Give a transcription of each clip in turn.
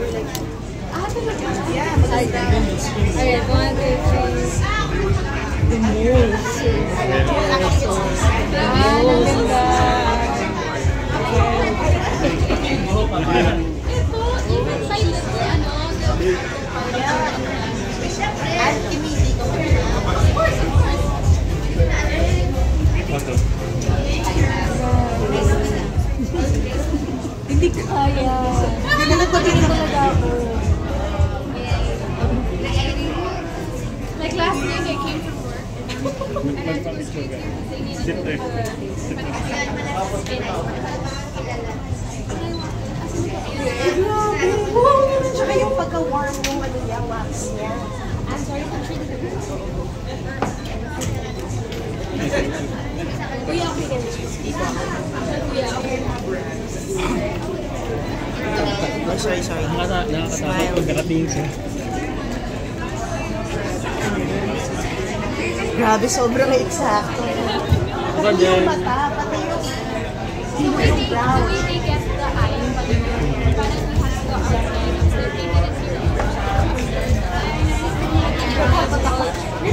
Yeah, okay, 1, 2, 3. The moves. Ang ganda. Ito, even by At kimisi ko. Hindi kaya. Hindi na nagpapinin talaga ako. like last night I came from work and I was singing Grabe! Tsaka yung pagka-warm yung ano niya, wax niya. I'm sorry for treating the Kuya, okay ka Kuya, okay. Sorry. Nakakatakot pag nakatingin siya. Grabe, sobrang eksakto. Pati yung mata, pati yung brow. The way they get the eye, parang he has the outline of the thing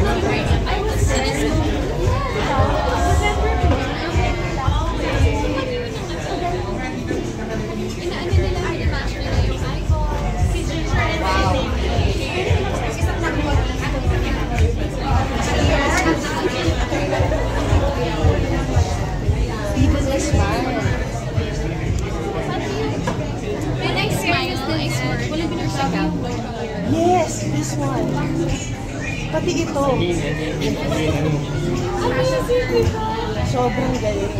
that I was so Even the smile. when I smile, I swear, wala binursagat. Yes, this one. Pati ito. Sobrang galing.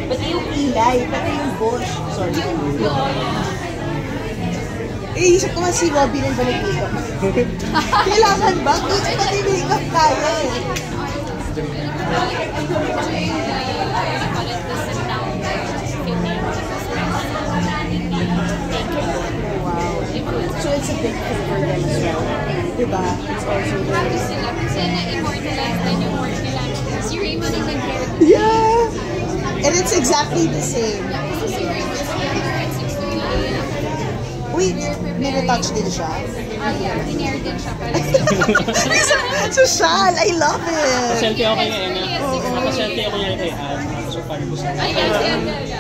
Pati yung kilay, pati yung bush. Sorry. Eh, isip ko nga si Robby rin ba nag-makeup? Kailangan ba? Pati makeup kaya eh. Wow. So it's a big thing for them as well. Diba? It's also Happy sila kasi na-immortalize na yung work nila. Si Raymond ang nag-work. yeah! And it's exactly the same. Kasi si Raymond is at 6:30 a.m. Wait, nina-touch din siya? Yeah, in-air din siya. Parang So Shal, I love it! Pasyente ako kay Anna. Pasyente ako kay Anna. So, parang gusto ko. Ay, yes.